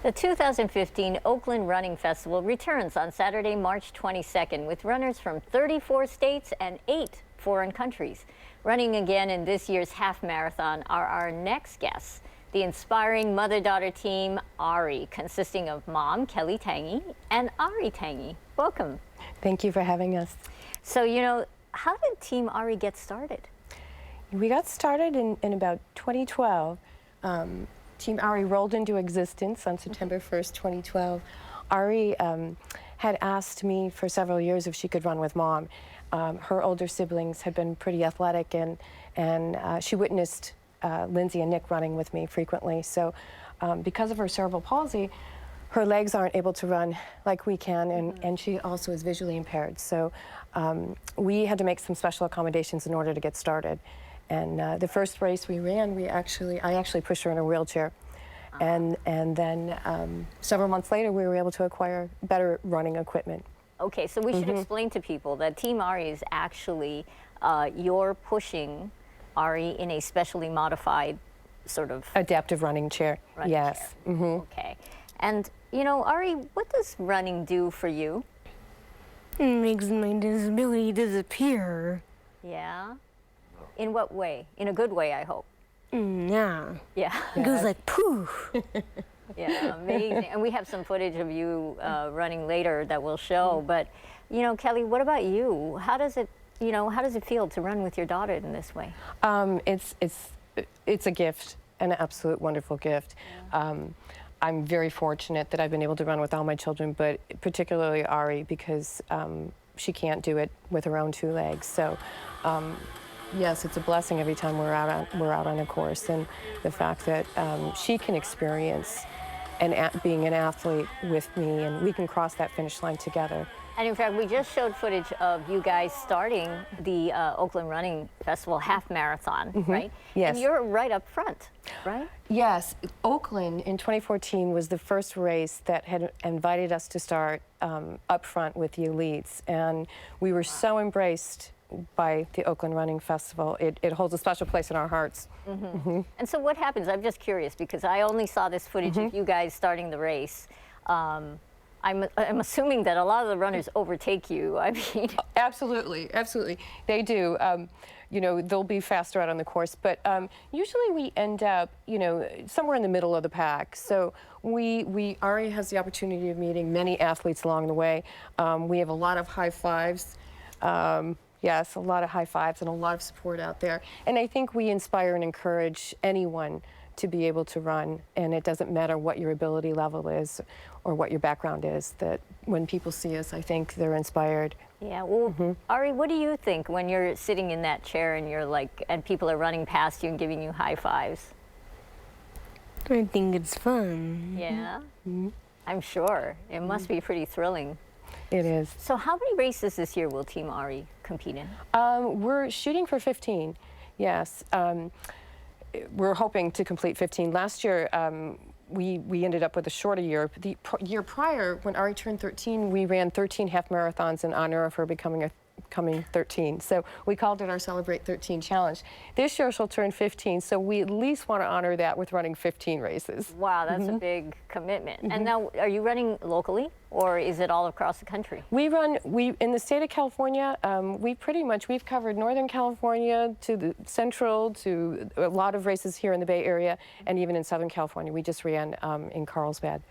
The 2015 Oakland Running Festival returns on Saturday, March 22nd with runners from 34 states and 8 foreign countries. Running again in this year's half marathon are our next guests, the inspiring mother-daughter team Ari, consisting of mom Kelly Tangy and Ari Tangy. Welcome. Thank you for having us. So, how did Team Ari get started? We got started in about 2012. Team Ari rolled into existence on September 1st, 2012. Ari had asked me for several years if she could run with mom. Her older siblings had been pretty athletic, and she witnessed Lindsay and Nick running with me frequently. So because of her cerebral palsy, her legs aren't able to run like we can, and she also is visually impaired. So we had to make some special accommodations in order to get started. And the first race we ran, I actually pushed her in a wheelchair. And then several months later, we were able to acquire better running equipment. Okay, so we should explain to people that Team Ari is actually, you're pushing Ari in a specially modified sort of... adaptive running chair, yes. Okay. And, Ari, what does running do for you? It makes my disability disappear. Yeah? In what way? In a good way, I hope. Yeah. Yeah. It goes like poof. Yeah, amazing. And we have some footage of you running later that we'll show. But, Kelly, what about you? How does it, how does it feel to run with your daughter in this way? It's a gift, an absolute wonderful gift. Yeah. I'm very fortunate that I've been able to run with all my children, but particularly Ari, because she can't do it with her own two legs. So. Yes, it's a blessing every time we're out on a course, and the fact that she can experience being an athlete with me, and we can cross that finish line together. And in fact, we just showed footage of you guys starting the Oakland Running Festival half marathon, right? Yes. And you're right up front, right? Yes. Oakland in 2014 was the first race that had invited us to start up front with the elites, and we were so embraced by the Oakland Running Festival. It holds a special place in our hearts. And so what happens? I'm just curious, because I only saw this footage of you guys starting the race. I'm assuming that a lot of the runners overtake you. I mean, absolutely, absolutely, they do. They'll be faster out on the course, but usually we end up, somewhere in the middle of the pack. So Ari has the opportunity of meeting many athletes along the way. We have a lot of high fives. Yes, a lot of high fives and a lot of support out there. And I think we inspire and encourage anyone to be able to run, and it doesn't matter what your ability level is or what your background is, that when people see us, I think they're inspired. Yeah, well, Ari, what do you think when you're sitting in that chair and and people are running past you and giving you high fives? I think it's fun. Yeah? I'm sure. It must be pretty thrilling. It is. So how many races this year will Team Ari compete in? We're shooting for 15, yes. We're hoping to complete 15. Last year, we ended up with a shorter year. The year prior, when Ari turned 13, we ran 13 half marathons in honor of her becoming 13. So we called it our Celebrate 13 Challenge. This year she'll turn 15, so we at least want to honor that with running 15 races. Wow, that's a big commitment. And now, are you running locally, or is it all across the country? We in the state of California, we've covered Northern California to the Central, to a lot of races here in the Bay Area, and even in Southern California. We just ran in Carlsbad.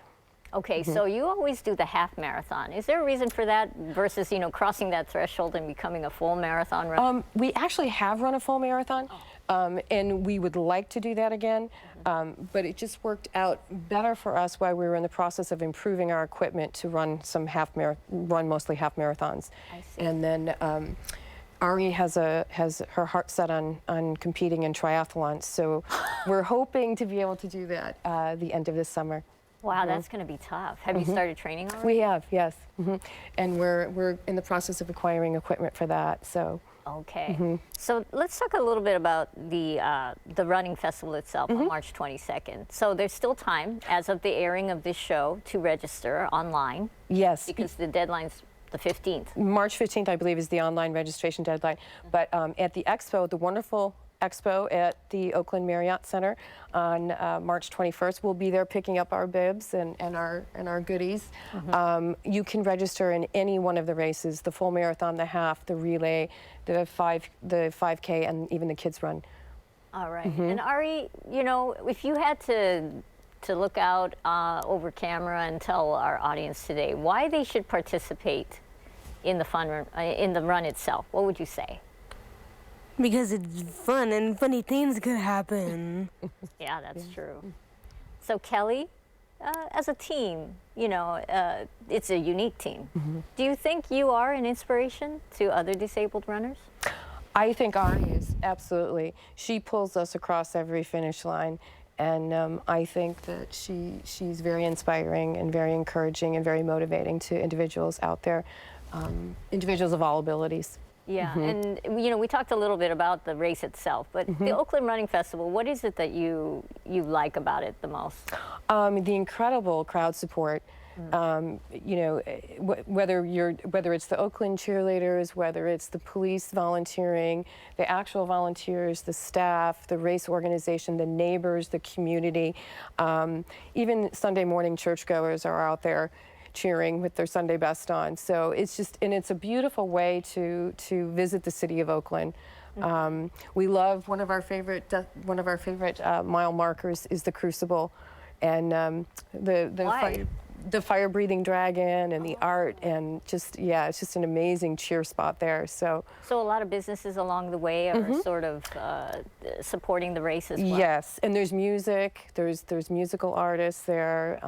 Okay, so you always do the half marathon. Is there a reason for that versus, crossing that threshold and becoming a full marathon runner? We actually have run a full marathon, and we would like to do that again, but it just worked out better for us while we were in the process of improving our equipment to run mostly half marathons. I see. And then Ari has her heart set on competing in triathlons, so we're hoping to be able to do that the end of this summer. Wow, that's going to be tough. Have you started training already? We have, yes. And we're in the process of acquiring equipment for that, so. Okay. So let's talk a little bit about the running festival itself on March 22nd. So there's still time, as of the airing of this show, to register online. Yes. Because the deadline's the 15th. March 15th, I believe, is the online registration deadline. But at the expo, the wonderful expo at the Oakland Marriott Center on March 21st. We'll be there picking up our bibs and our goodies. You can register in any one of the races: the full marathon, the half, the relay, the 5K, and even the kids run. All right. And Ari, you know, if you had to look out over camera and tell our audience today why they should participate in the in the run itself, what would you say? Because it's fun and funny things could happen. Yeah, that's true. So Kelly, as a team, you know, it's a unique team. Do you think you are an inspiration to other disabled runners? I think Ari is, absolutely. She pulls us across every finish line, and I think that she's very inspiring and very encouraging and very motivating to individuals out there, individuals of all abilities. Yeah, and you know, we talked a little bit about the race itself, but the Oakland Running Festival, what is it that you like about it the most? The incredible crowd support. You know, whether it's the Oakland cheerleaders, whether it's the police volunteering, the actual volunteers, the staff, the race organization, the neighbors, the community, even Sunday morning churchgoers are out there cheering with their Sunday best on. So it's just, and it's a beautiful way to visit the city of Oakland. We love one of our favorite mile markers is the Crucible, and the fire-breathing dragon and the art, and just, yeah, it's just an amazing cheer spot there. So a lot of businesses along the way are sort of supporting the race as well. Yes, and there's music, there's musical artists there.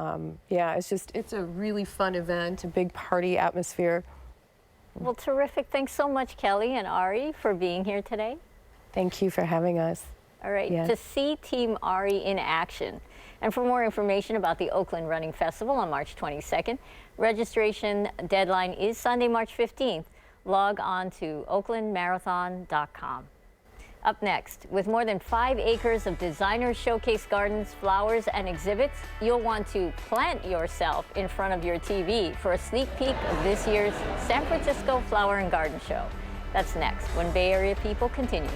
Yeah, it's a really fun event, a big party atmosphere. Well, terrific. Thanks so much, Kelly and Ari, for being here today. Thank you for having us. All right, Yes. to see Team Ari in action, and for more information about the Oakland Running Festival on March 22nd, registration deadline is Sunday, March 15th. Log on to oaklandmarathon.com. Up next, with more than 5 acres of designer showcase gardens, flowers, and exhibits, you'll want to plant yourself in front of your TV for a sneak peek of this year's San Francisco Flower and Garden Show. That's next, when Bay Area People continues.